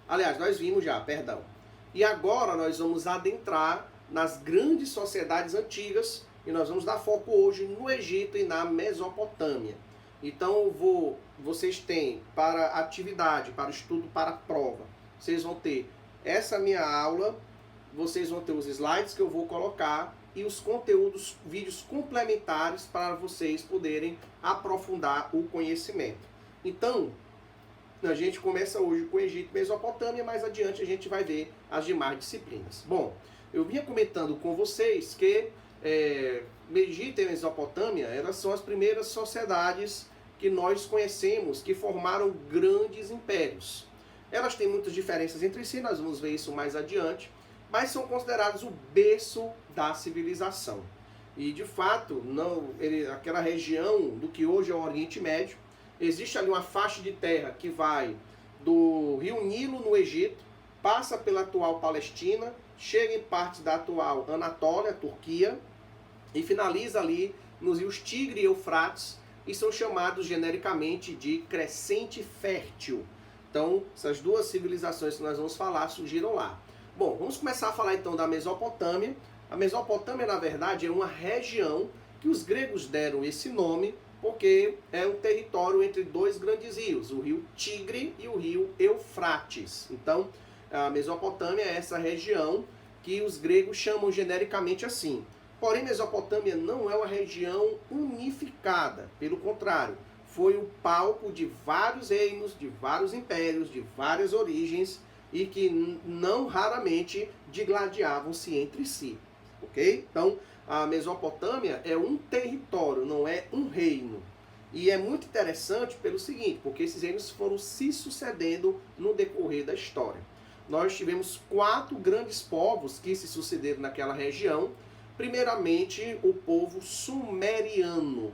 Aliás, nós vimos já, perdão. E agora nós vamos adentrar nas grandes sociedades antigas e nós vamos dar foco hoje no Egito e na Mesopotâmia. Então vocês têm para atividade, para estudo, para prova, vocês vão ter essa minha aula, vocês vão ter os slides que eu vou colocar e os conteúdos, vídeos complementares para vocês poderem aprofundar o conhecimento. Então, a gente começa hoje com o Egito e Mesopotâmia, mais adiante a gente vai ver as demais disciplinas. Bom, eu vinha comentando com vocês que Egito e Mesopotâmia, elas são as primeiras sociedades que nós conhecemos, que formaram grandes impérios. Elas têm muitas diferenças entre si, nós vamos ver isso mais adiante, mas são consideradas o berço da civilização. E de fato, aquela região do que hoje é o Oriente Médio, existe ali uma faixa de terra que vai do rio Nilo no Egito, passa pela atual Palestina, chega em partes da atual Anatólia, Turquia, e finaliza ali nos rios Tigre e Eufrates, e são chamados genericamente de crescente fértil. Então, essas duas civilizações que nós vamos falar surgiram lá. Bom, vamos começar a falar então da Mesopotâmia. A Mesopotâmia, na verdade, é uma região que os gregos deram esse nome porque é um território entre dois grandes rios, o rio Tigre e o rio Eufrates. Então, a Mesopotâmia é essa região que os gregos chamam genericamente assim. Porém, Mesopotâmia não é uma região unificada, pelo contrário, foi o palco de vários reinos, de vários impérios, de várias origens e que não raramente digladiavam-se entre si, ok? Então, a Mesopotâmia é um território, não é um reino. E é muito interessante pelo seguinte, porque esses reinos foram se sucedendo no decorrer da história. Nós tivemos 4 grandes povos que se sucederam naquela região. Primeiramente, o povo sumeriano.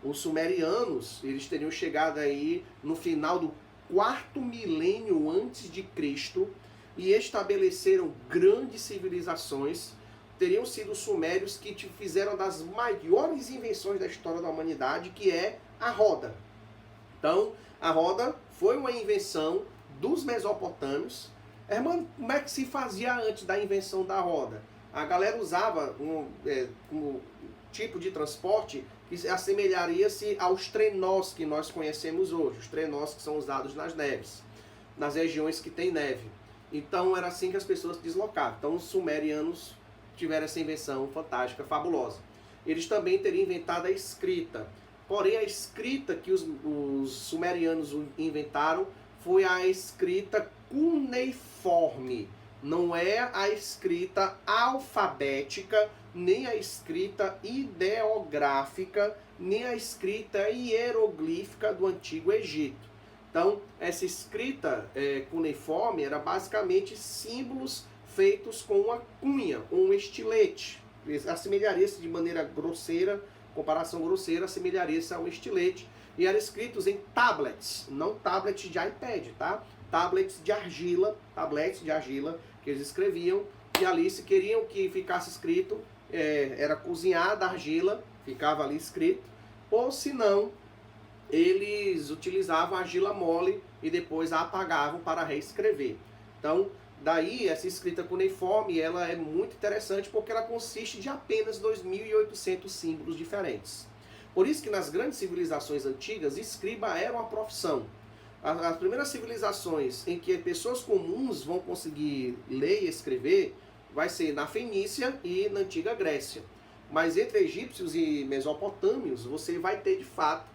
Os sumerianos, eles teriam chegado aí no final do 4º milênio antes de Cristo e estabeleceram grandes civilizações. Teriam sido os sumérios que fizeram das maiores invenções da história da humanidade, que é a roda. Então, a roda foi uma invenção dos mesopotâmios. Irmão, como é que se fazia antes da invenção da roda? A galera usava um tipo de transporte que assemelharia-se aos trenós que nós conhecemos hoje, os trenós que são usados nas neves, nas regiões que tem neve. Então era assim que as pessoas se deslocavam. Então os sumerianos tiveram essa invenção fantástica, fabulosa. Eles também teriam inventado a escrita. Porém, a escrita que os sumerianos inventaram foi a escrita cuneiforme. Não é a escrita alfabética, nem a escrita ideográfica, nem a escrita hieroglífica do Antigo Egito. Então, essa escrita cuneiforme era basicamente símbolos feitos com uma cunha, um estilete. Assemelharia-se de maneira grosseira, comparação grosseira, assemelharia-se a um estilete. E eram escritos em tablets, não tablets de iPad, tá? Tablets de argila, que eles escreviam, e ali se queriam que ficasse escrito, era cozinhada a argila, ficava ali escrito, ou se não, eles utilizavam a argila mole e depois a apagavam para reescrever. Então, daí essa escrita cuneiforme, ela é muito interessante porque ela consiste de apenas 2.800 símbolos diferentes. Por isso que nas grandes civilizações antigas, escriba era uma profissão. As primeiras civilizações em que pessoas comuns vão conseguir ler e escrever vai ser na Fenícia e na Antiga Grécia. Mas entre egípcios e mesopotâmios, você vai ter de fato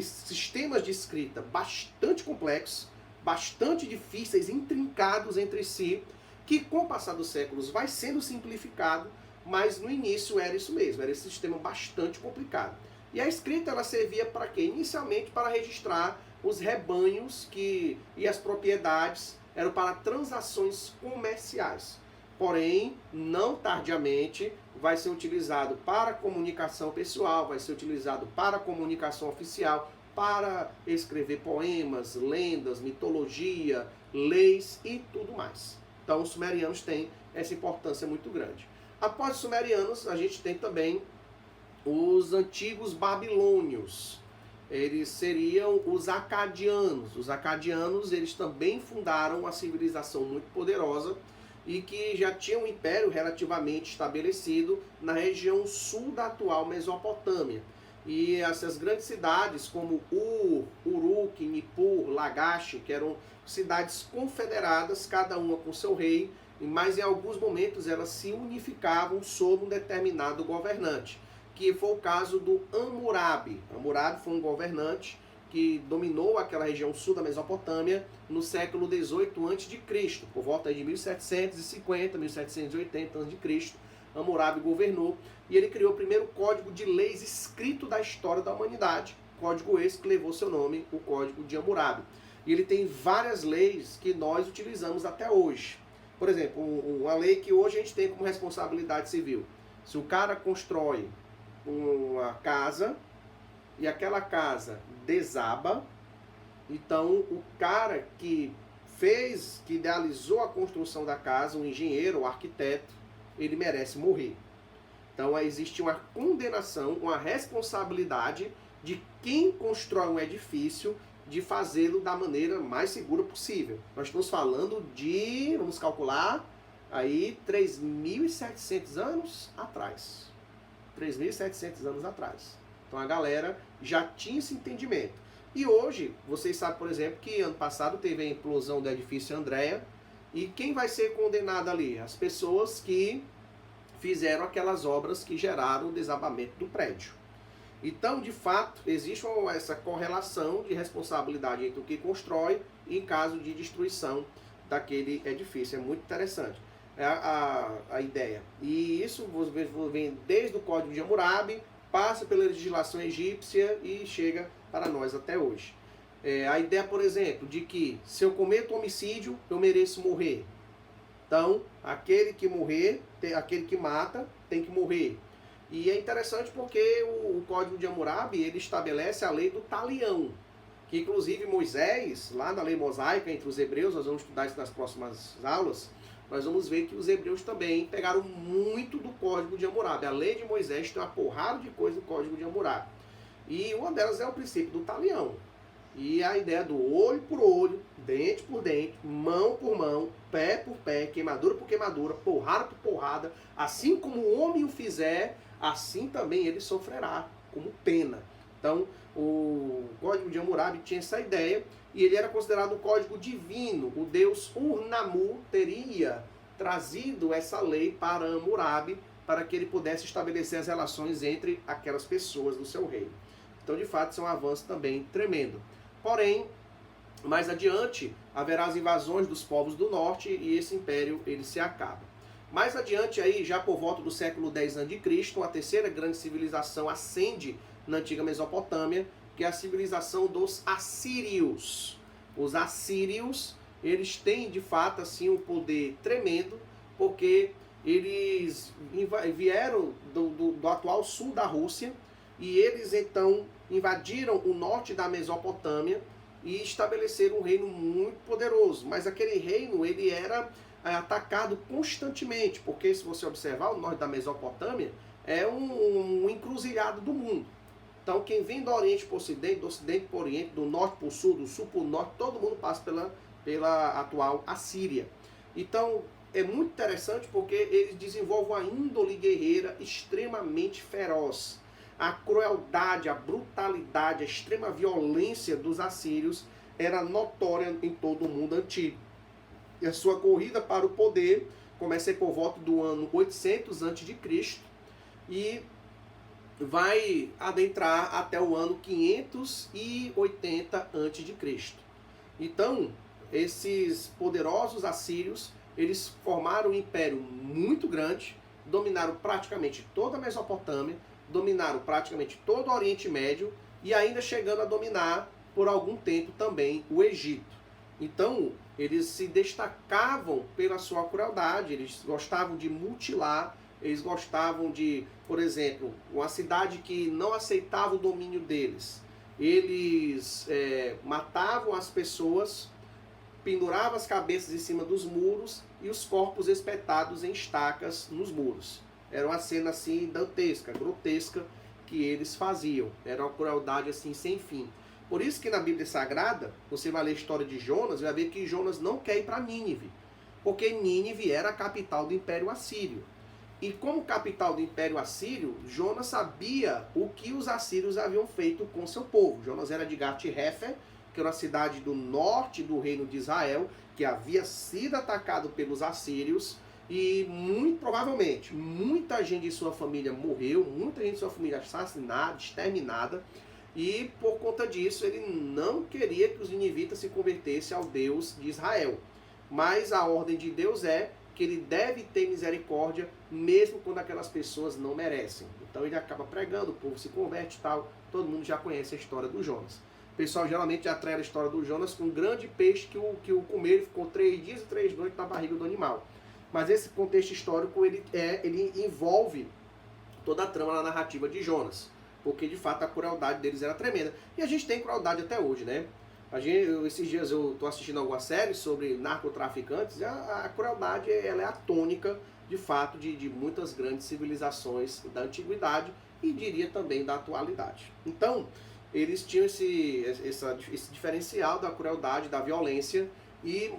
sistemas de escrita bastante complexos, bastante difíceis, intrincados entre si, que com o passar dos séculos vai sendo simplificado, mas no início era isso mesmo, era esse sistema bastante complicado. E a escrita ela servia para quê? Inicialmente para registrar os rebanhos e as propriedades, eram para transações comerciais. Porém, não tardiamente, vai ser utilizado para comunicação pessoal, vai ser utilizado para comunicação oficial, para escrever poemas, lendas, mitologia, leis e tudo mais. Então os sumerianos têm essa importância muito grande. Após os sumerianos, a gente tem também os antigos babilônios. eles seriam os acadianos. Os acadianos, eles também fundaram uma civilização muito poderosa e que já tinha um império relativamente estabelecido na região sul da atual Mesopotâmia. E essas grandes cidades como Ur, Uruk, Nippur, Lagash, que eram cidades confederadas, cada uma com seu rei, mas em alguns momentos elas se unificavam sob um determinado governante, que foi o caso do Hammurabi. Hammurabi foi um governante que dominou aquela região sul da Mesopotâmia no século XVIII a.C., por volta de 1750, 1780 a.C., Hammurabi governou e ele criou o primeiro código de leis escrito da história da humanidade, código esse que levou seu nome, o Código de Hammurabi. E ele tem várias leis que nós utilizamos até hoje. Por exemplo, uma lei que hoje a gente tem como responsabilidade civil. Se o cara constrói uma casa e aquela casa desaba, então o cara que idealizou a construção da casa, o engenheiro, o arquiteto, ele merece morrer. Então existe uma condenação, uma responsabilidade de quem constrói um edifício de fazê-lo da maneira mais segura possível. Nós estamos falando de, vamos calcular, aí 3.700 anos atrás. 3.700 anos atrás. Então a galera já tinha esse entendimento. E hoje, vocês sabem, por exemplo, que ano passado teve a implosão do edifício Andréa. E quem vai ser condenado ali? As pessoas que fizeram aquelas obras que geraram o desabamento do prédio. Então, de fato, existe essa correlação de responsabilidade entre o que constrói e em caso de destruição daquele edifício. É muito interessante a ideia. E isso vem desde o Código de Hammurabi, passa pela legislação egípcia e chega para nós até hoje. A ideia, por exemplo, de que se eu cometo homicídio, eu mereço morrer. Então, aquele que morrer, aquele que mata, tem que morrer. E é interessante porque o Código de Hammurabi, ele estabelece a lei do talião, que inclusive Moisés, lá na lei mosaica entre os hebreus, nós vamos estudar isso nas próximas aulas, nós vamos ver que os hebreus também pegaram muito do Código de Hammurabi. A lei de Moisés tem uma porrada de coisa do Código de Hammurabi. E uma delas é o princípio do talião. E a ideia do olho por olho, dente por dente, mão por mão, pé por pé, queimadura por queimadura, porrada por porrada, assim como o homem o fizer, assim também ele sofrerá como pena. Então, o Código de Hammurabi tinha essa ideia e ele era considerado um código divino. O deus Ur-Nammu teria trazido essa lei para Hammurabi para que ele pudesse estabelecer as relações entre aquelas pessoas do seu reino. Então, de fato, isso é um avanço também tremendo. Porém, mais adiante, haverá as invasões dos povos do norte e esse império ele se acaba. Mais adiante, aí, já por volta do século X a.C., a terceira grande civilização ascende na antiga Mesopotâmia, que é a civilização dos assírios. Os assírios, eles têm, de fato, assim, um poder tremendo, porque eles vieram do atual sul da Rússia, e eles, então, invadiram o norte da Mesopotâmia e estabeleceram um reino muito poderoso. Mas aquele reino, ele era atacado constantemente, porque se você observar, o norte da Mesopotâmia é um encruzilhado do mundo. Então, quem vem do Oriente para o Ocidente, do Ocidente para o Oriente, do Norte para o Sul, do Sul para o Norte, todo mundo passa pela atual Assíria. Então, é muito interessante porque eles desenvolvem uma índole guerreira extremamente feroz. A crueldade, a brutalidade, a extrema violência dos assírios era notória em todo o mundo antigo. E a sua corrida para o poder começa por volta do ano 800 a.C. e vai adentrar até o ano 580 a.C. Então, esses poderosos assírios, eles formaram um império muito grande, dominaram praticamente toda a Mesopotâmia, dominaram praticamente todo o Oriente Médio e ainda chegando a dominar por algum tempo também o Egito. Então, eles se destacavam pela sua crueldade, eles gostavam de mutilar, eles gostavam de, por exemplo, uma cidade que não aceitava o domínio deles. Eles matavam as pessoas, penduravam as cabeças em cima dos muros e os corpos espetados em estacas nos muros. Era uma cena assim dantesca, grotesca, que eles faziam. Era uma crueldade assim sem fim. Por isso que na Bíblia Sagrada, você vai ler a história de Jonas e vai ver que Jonas não quer ir para Nínive, porque Nínive era a capital do Império Assírio. E como capital do Império Assírio, Jonas sabia o que os assírios haviam feito com seu povo. Jonas era de Gat-Hefer, que era uma cidade do norte do reino de Israel, que havia sido atacado pelos assírios, e muito provavelmente muita gente de sua família morreu, muita gente de sua família assassinada, exterminada, e por conta disso ele não queria que os ninivitas se convertessem ao Deus de Israel. Mas a ordem de Deus é que ele deve ter misericórdia mesmo quando aquelas pessoas não merecem. Então ele acaba pregando, o povo se converte e tal. Todo mundo já conhece a história do Jonas. O pessoal geralmente já atrela a história do Jonas com um grande peixe que o comeu, ele ficou 3 dias e 3 noites na barriga do animal. Mas esse contexto histórico ele envolve toda a trama na narrativa de Jonas, porque de fato a crueldade deles era tremenda. E a gente tem crueldade até hoje, né? Esses dias eu estou assistindo algumas séries sobre narcotraficantes e a crueldade ela é a tônica, de fato, de muitas grandes civilizações da antiguidade e diria também da atualidade. Então, eles tinham esse diferencial da crueldade, da violência,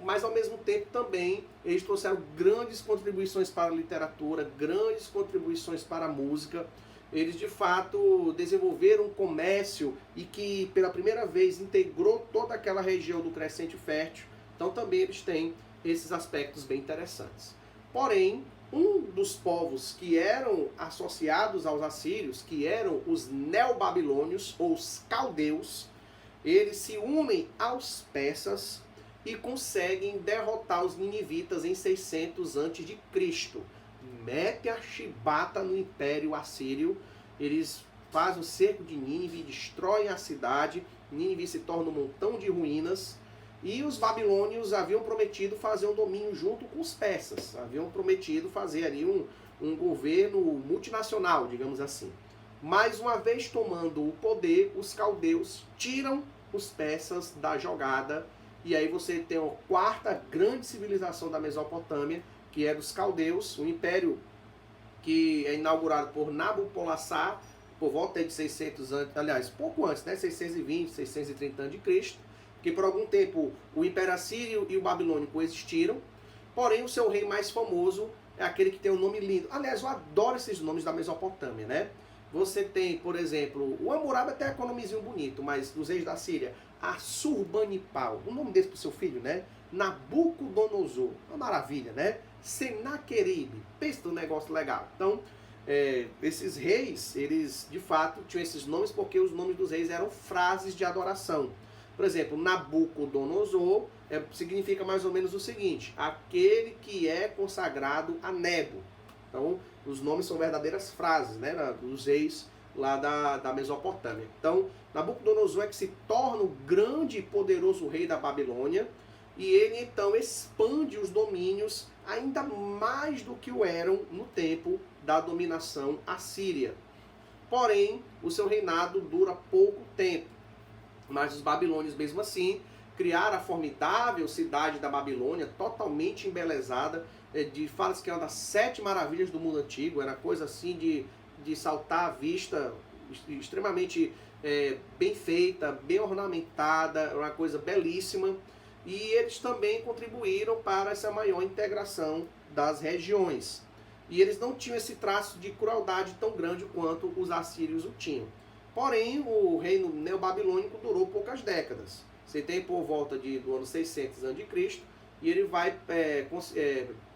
mas ao mesmo tempo também eles trouxeram grandes contribuições para a literatura, grandes contribuições para a música. Eles de fato desenvolveram um comércio e que pela primeira vez integrou toda aquela região do Crescente Fértil. Então também eles têm esses aspectos bem interessantes. Porém, um dos povos que eram associados aos assírios, que eram os neobabilônios ou os caldeus, eles se unem aos persas e conseguem derrotar os ninivitas em 600 a.C. Mete a chibata no Império Assírio, eles fazem o cerco de Nínive, destroem a cidade, Nínive se torna um montão de ruínas, e os babilônios haviam prometido fazer um domínio junto com os persas, haviam prometido fazer ali um governo multinacional, digamos assim. Mais uma vez tomando o poder, os caldeus tiram os persas da jogada, e aí você tem a quarta grande civilização da Mesopotâmia, que é dos caldeus, um império que é inaugurado por Nabopolassar, por volta de 600 anos, aliás, pouco antes, né, 620, 630 a.C., que por algum tempo o Império Assírio e o Babilônio coexistiram, porém o seu rei mais famoso é aquele que tem um nome lindo. Aliás, eu adoro esses nomes da Mesopotâmia, né? Você tem, por exemplo, o Hammurabi até é um nomezinho bonito, mas dos reis da Síria, Assurbanipal, o nome desse pro seu filho, né? Nabucodonosor, uma maravilha, né? Senaqueribe, pensa num negócio legal. Então, esses reis, eles de fato tinham esses nomes porque os nomes dos reis eram frases de adoração. Por exemplo, Nabucodonosor significa mais ou menos o seguinte: aquele que é consagrado a Nebo. Então, os nomes são verdadeiras frases, né, dos reis lá da Mesopotâmia. Então, Nabucodonosor é que se torna o grande e poderoso rei da Babilônia, e ele então expande os domínios ainda mais do que o eram no tempo da dominação assíria. Porém, o seu reinado dura pouco tempo. Mas os babilônios, mesmo assim, criaram a formidável cidade da Babilônia, totalmente embelezada. Fala-se que é uma das 7 maravilhas do mundo antigo, era coisa assim de saltar à vista, extremamente bem feita, bem ornamentada, uma coisa belíssima. E eles também contribuíram para essa maior integração das regiões. E eles não tinham esse traço de crueldade tão grande quanto os assírios o tinham. Porém, o reino neobabilônico durou poucas décadas. Você tem por volta do ano 600 a.C. e ele vai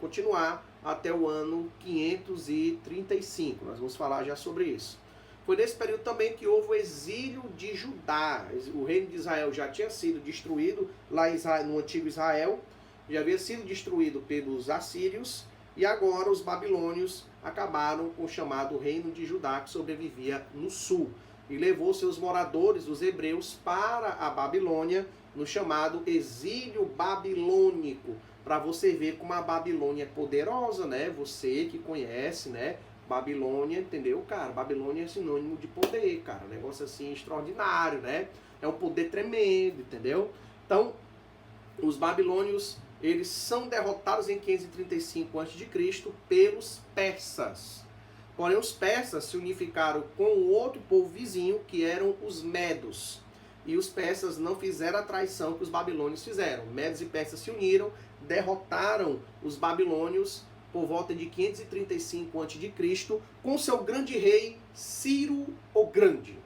continuar até o ano 535. Nós vamos falar já sobre isso. Foi nesse período também que houve o exílio de Judá. O reino de Israel já tinha sido destruído lá no antigo Israel, já havia sido destruído pelos assírios, e agora os babilônios acabaram com o chamado reino de Judá, que sobrevivia no sul, e levou seus moradores, os hebreus, para a Babilônia, no chamado exílio babilônico, para você ver como a Babilônia é poderosa, né? Você que conhece, né? Babilônia, entendeu, cara? Babilônia é sinônimo de poder, cara. Um negócio assim extraordinário, né? É um poder tremendo, entendeu? Então, os babilônios, eles são derrotados em 535 a.C. pelos persas. Porém, os persas se unificaram com o outro povo vizinho, que eram os medos. E os persas não fizeram a traição que os babilônios fizeram. Medos e persas se uniram, derrotaram os babilônios por volta de 535 a.C., com seu grande rei Ciro o Grande.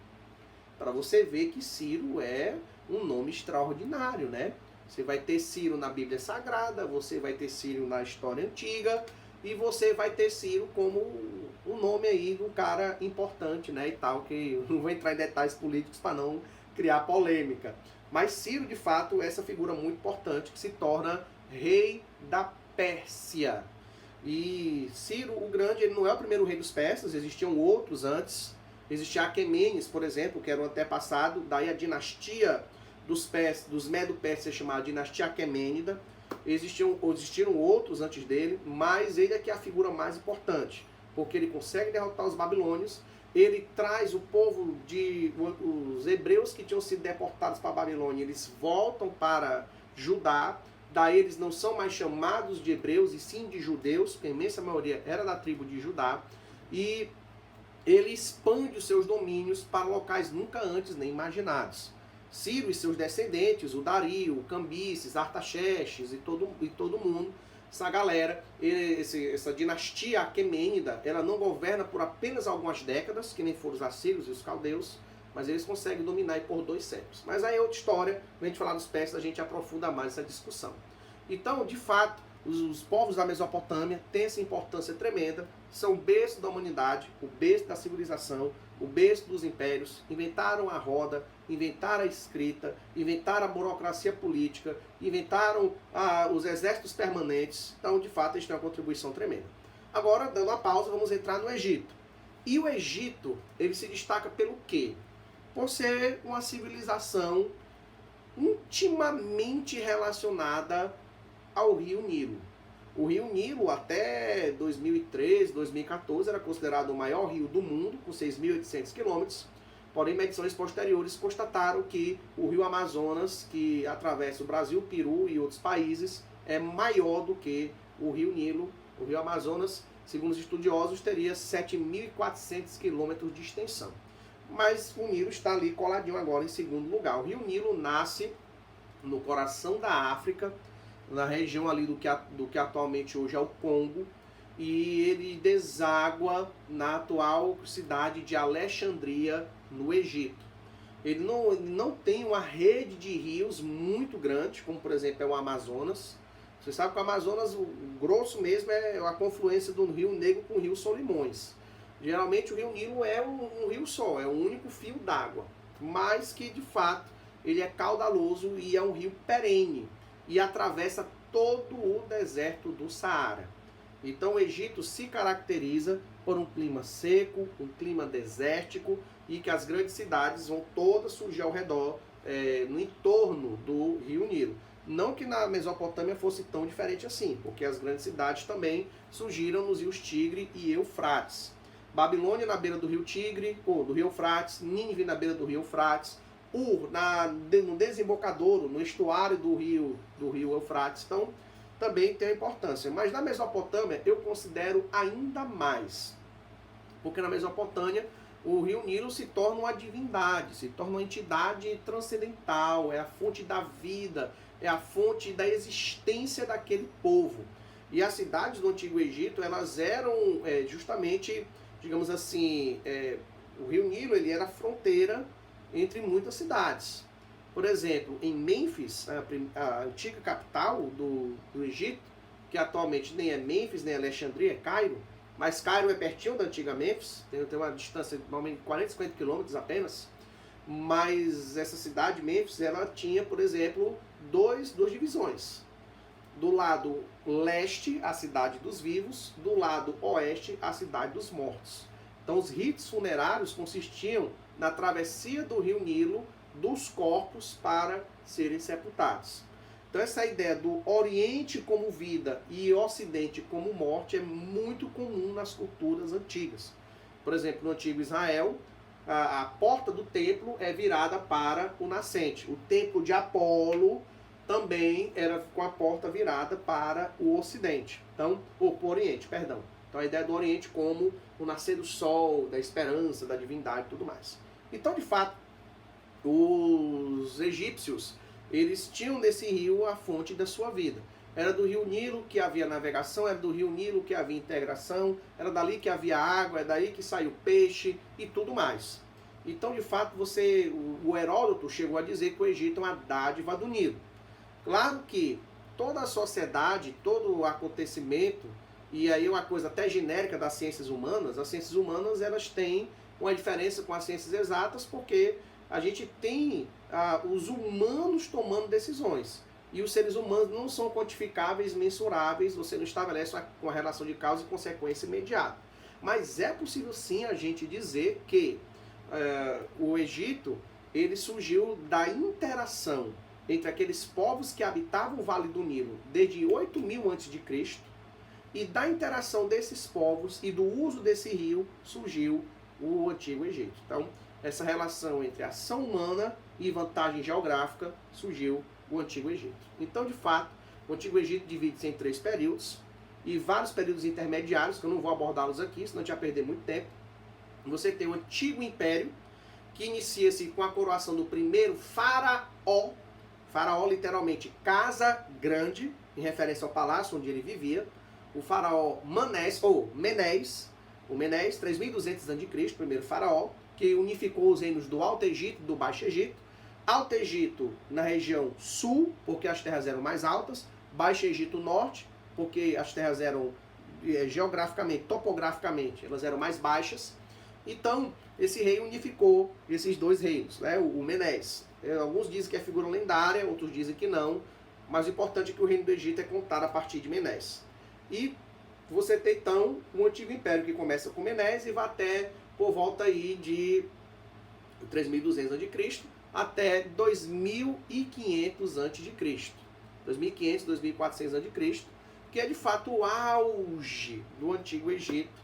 Para você ver que Ciro é um nome extraordinário, né? Você vai ter Ciro na Bíblia Sagrada, você vai ter Ciro na história antiga, e você vai ter Ciro como um nome aí de um cara importante, né, e tal, que eu não vou entrar em detalhes políticos para não criar polêmica. Mas Ciro, de fato, é essa figura muito importante que se torna rei da Pérsia. E Ciro o Grande, ele não é o primeiro rei dos persas, existiam outros antes. Existia Aquemenes, por exemplo, que era o antepassado, daí a dinastia dos Medo-Persas chamada dinastia Aquemênida. Existiram outros antes dele, mas ele é que é a figura mais importante, porque ele consegue derrotar os babilônios, ele traz o povo os hebreus que tinham sido deportados para a Babilônia, eles voltam para Judá, daí eles não são mais chamados de hebreus, e sim de judeus, porque a imensa maioria era da tribo de Judá, e ele expande os seus domínios para locais nunca antes nem imaginados. Ciro e seus descendentes, o Dario, Cambises, Artaxerxes e todo mundo, essa galera, essa dinastia aquemênida, ela não governa por apenas algumas décadas, que nem foram os assírios e os caldeus, mas eles conseguem dominar por 2 séculos. Mas aí é outra história, quando a gente falar dos persas, a gente aprofunda mais essa discussão. Então, de fato, os povos da Mesopotâmia têm essa importância tremenda, são o berço da humanidade, o berço da civilização, o berço dos impérios, inventaram a roda, inventaram a escrita, inventaram a burocracia política, inventaram os exércitos permanentes. Então, de fato, eles têm uma contribuição tremenda. Agora, dando uma pausa, vamos entrar no Egito. E o Egito, ele se destaca pelo quê? Por ser uma civilização intimamente relacionada ao Rio Nilo. O Rio Nilo, até 2013, 2014, era considerado o maior rio do mundo, com 6.800 quilômetros. Porém, medições posteriores constataram que o rio Amazonas, que atravessa o Brasil, Peru e outros países, é maior do que o Rio Nilo. O rio Amazonas, segundo os estudiosos, teria 7.400 quilômetros de extensão. Mas o Nilo está ali coladinho agora em segundo lugar. O rio Nilo nasce no coração da África, na região ali do que atualmente hoje é o Congo, e ele deságua na atual cidade de Alexandria, no Egito. Ele não tem uma rede de rios muito grande, como por exemplo é o Amazonas. Você sabe que o Amazonas, o grosso mesmo, é a confluência do Rio Negro com o Rio Solimões. Geralmente o Rio Nilo é um rio só, é um único fio d'água, mas que de fato ele é caudaloso e é um rio perene, e atravessa todo o deserto do Saara. Então o Egito se caracteriza por um clima seco, um clima desértico, e que as grandes cidades vão todas surgir ao redor, no entorno do Rio Nilo. Não que na Mesopotâmia fosse tão diferente assim, porque as grandes cidades também surgiram nos rios Tigre e Eufrates. Babilônia na beira do rio Tigre, ou do rio Eufrates, Nínive na beira do rio Eufrates, no desembocadouro, no estuário do rio Eufrates. Então, também tem importância. Mas na Mesopotâmia eu considero ainda mais. Porque na Mesopotâmia o rio Nilo se torna uma divindade, se torna uma entidade transcendental, é a fonte da vida, é a fonte da existência daquele povo. E as cidades do Antigo Egito, elas eram justamente, digamos assim, o rio Nilo ele era fronteira entre muitas cidades. Por exemplo, em Mênfis, a antiga capital do Egito, que atualmente nem é Mênfis, nem é Alexandria, é Cairo, mas Cairo é pertinho da antiga Mênfis, tem uma distância de 40, 50 quilômetros apenas, mas essa cidade, Mênfis, ela tinha, por exemplo, duas divisões. Do lado leste, a cidade dos vivos, do lado oeste, a cidade dos mortos. Então os ritos funerários consistiam na travessia do rio Nilo dos corpos para serem sepultados. Então essa ideia do Oriente como vida e Ocidente como morte é muito comum nas culturas antigas. Por exemplo, no antigo Israel, a porta do templo é virada para o nascente. O templo de Apolo também era com a porta virada para o Ocidente, então, ou para o Oriente, perdão. Então a ideia do Oriente como o nascer do sol, da esperança, da divindade e tudo mais. Então, de fato, os egípcios, eles tinham nesse rio a fonte da sua vida. Era do rio Nilo que havia navegação, era do rio Nilo que havia integração, era dali que havia água, é daí que saiu peixe e tudo mais. Então, de fato, o Heródoto chegou a dizer que o Egito é uma dádiva do Nilo. Claro que toda a sociedade, todo o acontecimento, e aí uma coisa até genérica das ciências humanas, as ciências humanas elas têm uma diferença com as ciências exatas, porque a gente tem os humanos tomando decisões. E os seres humanos não são quantificáveis, mensuráveis, você não estabelece uma relação de causa e consequência imediata. Mas é possível sim a gente dizer que o Egito ele surgiu da interação entre aqueles povos que habitavam o Vale do Nilo desde 8000 a.C. e da interação desses povos e do uso desse rio surgiu o Antigo Egito. Então, essa relação entre ação humana e vantagem geográfica surgiu o Antigo Egito. Então, de fato, o Antigo Egito divide-se em 3 períodos e vários períodos intermediários, que eu não vou abordá-los aqui, senão a gente vai perder muito tempo. Você tem o Antigo Império, que inicia-se com a coroação do primeiro faraó. Faraó, literalmente, casa grande, em referência ao palácio onde ele vivia. O faraó Menes, 3200 a.C., primeiro faraó, que unificou os reinos do Alto Egito e do Baixo Egito. Alto Egito na região sul, porque as terras eram mais altas. Baixo Egito norte, porque as terras eram geograficamente, topograficamente, elas eram mais baixas. Então, esse rei unificou esses 2 reinos, né? O Menes. Alguns dizem que é figura lendária, outros dizem que não, mas o importante é que o reino do Egito é contado a partir de Menes. E você tem, então, um Antigo Império que começa com Menes e vai até, por volta aí de 3200 a.C., até 2500 a.C. 2500, 2400 a.C., que é de fato o auge do Antigo Egito.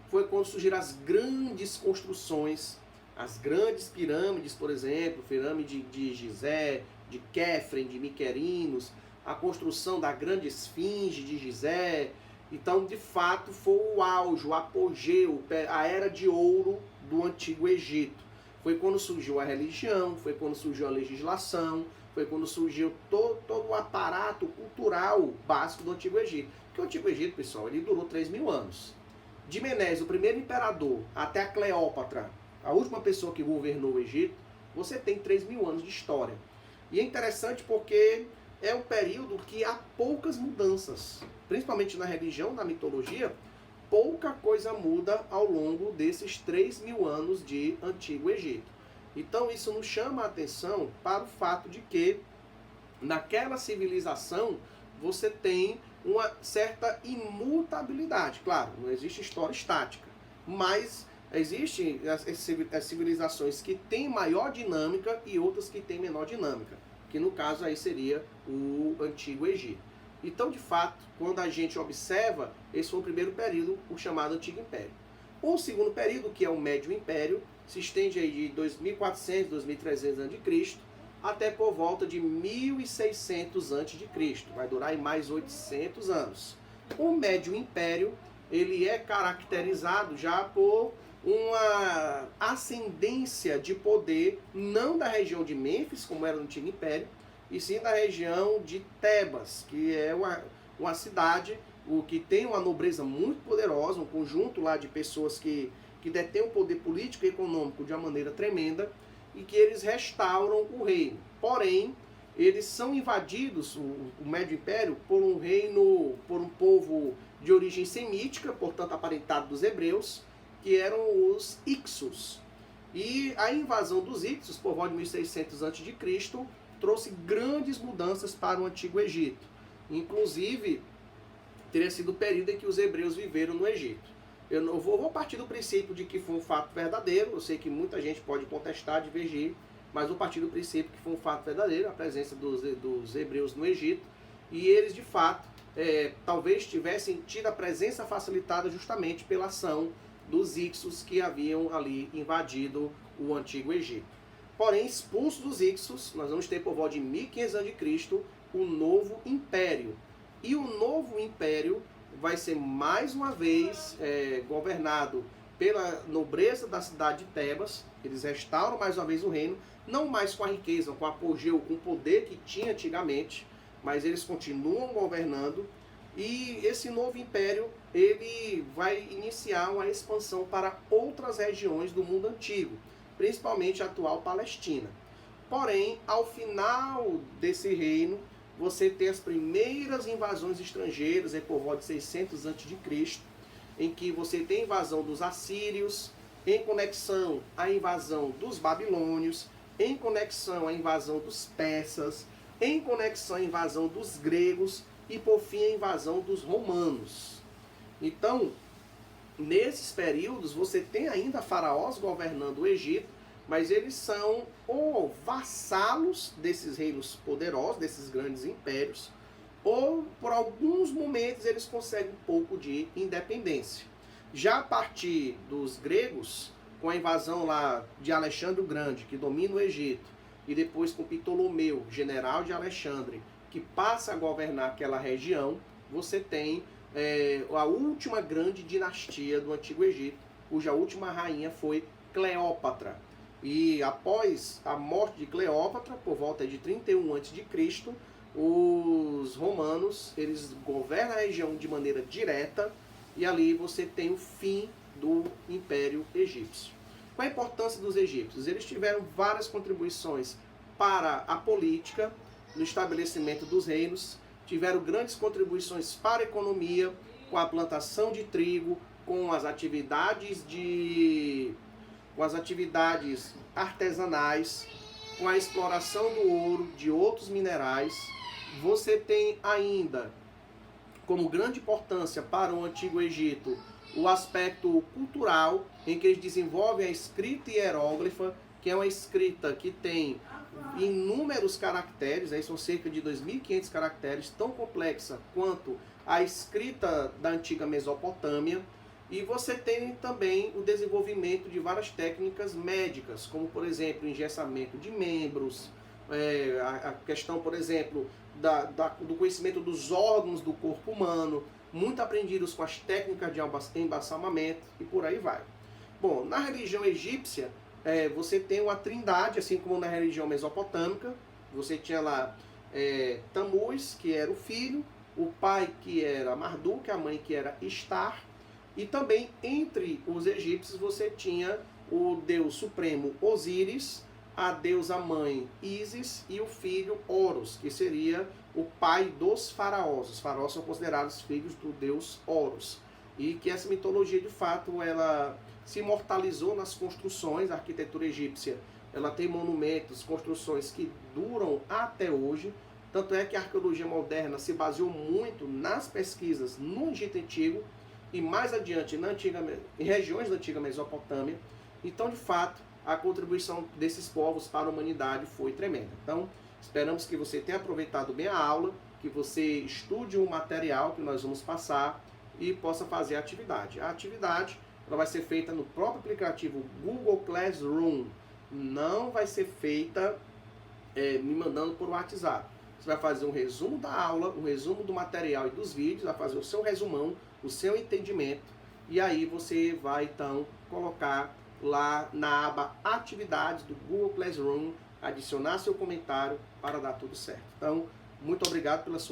Foi quando surgiram as grandes construções, as grandes pirâmides, por exemplo, pirâmide de Gizé, de Quefren, de Miquerinos, a construção da grande esfinge de Gizé. Então, de fato, foi o auge, o apogeu, a era de ouro do Antigo Egito. Foi quando surgiu a religião, foi quando surgiu a legislação, foi quando surgiu todo o aparato cultural básico do Antigo Egito. Porque o Antigo Egito, pessoal, ele durou 3000 anos. De Menes, o primeiro imperador, até a Cleópatra, a última pessoa que governou o Egito, você tem 3000 anos de história. E é interessante porque é um período que há poucas mudanças, principalmente na religião, na mitologia, pouca coisa muda ao longo desses 3000 anos de Antigo Egito. Então isso nos chama a atenção para o fato de que naquela civilização você tem uma certa imutabilidade. Claro, não existe história estática, mas existem as civilizações que têm maior dinâmica e outras que têm menor dinâmica, que no caso aí seria o Antigo Egito. Então, de fato, quando a gente observa, esse foi o primeiro período, o chamado Antigo Império. O segundo período, que é o Médio Império, se estende aí de 2400, 2300 a.C. até por volta de 1600 a.C. Vai durar aí mais 800 anos. O Médio Império, ele é caracterizado já por uma ascendência de poder, não da região de Mênfis, como era no Antigo Império, e sim da região de Tebas, que é uma cidade que tem uma nobreza muito poderosa, um conjunto lá de pessoas que detêm o poder político e econômico de uma maneira tremenda, e que eles restauram o reino. Porém, eles são invadidos, o Médio Império, por um povo de origem semítica, portanto aparentado dos hebreus, que eram os Ixos. E a invasão dos Ixos, por volta de 1600 a.C., trouxe grandes mudanças para o Antigo Egito. Inclusive, teria sido o período em que os hebreus viveram no Egito. Eu vou partir do princípio de que foi um fato verdadeiro. Eu sei que muita gente pode contestar, divergir, mas vou partir do princípio que foi um fato verdadeiro, a presença dos hebreus no Egito. E eles, de fato, talvez tivessem tido a presença facilitada justamente pela ação dos Ixos que haviam ali invadido o Antigo Egito. Porém, expulsos dos Ixos, nós vamos ter por volta de 1500 a.C. o Novo Império. E o Novo Império, vai ser mais uma vez governado pela nobreza da cidade de Tebas. Eles restauram mais uma vez o reino, não mais com a riqueza, com o apogeu, com o poder que tinha antigamente, mas eles continuam governando. E esse novo império, ele vai iniciar uma expansão para outras regiões do mundo antigo, principalmente a atual Palestina. Porém, ao final desse reino, você tem as primeiras invasões estrangeiras, por volta de 600 a.C., em que você tem a invasão dos assírios, em conexão à invasão dos babilônios, em conexão à invasão dos persas, em conexão à invasão dos gregos e, por fim, a invasão dos romanos. Então, nesses períodos, você tem ainda faraós governando o Egito, mas eles são ou vassalos desses reinos poderosos, desses grandes impérios, ou por alguns momentos eles conseguem um pouco de independência. Já a partir dos gregos, com a invasão lá de Alexandre o Grande, que domina o Egito, e depois com Ptolomeu, general de Alexandre, que passa a governar aquela região, você tem a última grande dinastia do Antigo Egito, cuja última rainha foi Cleópatra. E após a morte de Cleópatra, por volta de 31 a.C., os romanos, eles governam a região de maneira direta, e ali você tem o fim do Império Egípcio. Qual a importância dos egípcios? Eles tiveram várias contribuições para a política, no estabelecimento dos reinos, tiveram grandes contribuições para a economia, com a plantação de trigo, com as atividades artesanais, com a exploração do ouro, de outros minerais. Você tem ainda, como grande importância para o Antigo Egito, o aspecto cultural, em que eles desenvolvem a escrita hieróglifa, que é uma escrita que tem inúmeros caracteres, aí são cerca de 2.500 caracteres, tão complexa quanto a escrita da antiga Mesopotâmia. E você tem também o desenvolvimento de várias técnicas médicas, como, por exemplo, o engessamento de membros, a questão, por exemplo, do conhecimento dos órgãos do corpo humano, muito aprendidos com as técnicas de embalsamamento e por aí vai. Bom, na religião egípcia, você tem uma trindade, assim como na religião mesopotâmica. Você tinha lá Tamuz, que era o filho, o pai que era Marduk, a mãe que era Istar, e também entre os egípcios você tinha o deus supremo Osíris, a deusa mãe Ísis e o filho Horus, que seria o pai dos faraós. Os faraós são considerados filhos do deus Horus. E que essa mitologia, de fato, ela se imortalizou nas construções. A arquitetura egípcia, ela tem monumentos, construções que duram até hoje. Tanto é que a arqueologia moderna se baseou muito nas pesquisas no Egito Antigo e mais adiante em regiões da antiga Mesopotâmia. Então, de fato, a contribuição desses povos para a humanidade foi tremenda. Então, esperamos que você tenha aproveitado bem a aula, que você estude o material que nós vamos passar e possa fazer a atividade. A atividade ela vai ser feita no próprio aplicativo Google Classroom. Não vai ser feita me mandando por WhatsApp. Você vai fazer um resumo da aula, um resumo do material e dos vídeos, vai fazer o seu resumão, o seu entendimento, e aí você vai então colocar lá na aba Atividades do Google Classroom, adicionar seu comentário para dar tudo certo. Então, muito obrigado pela sua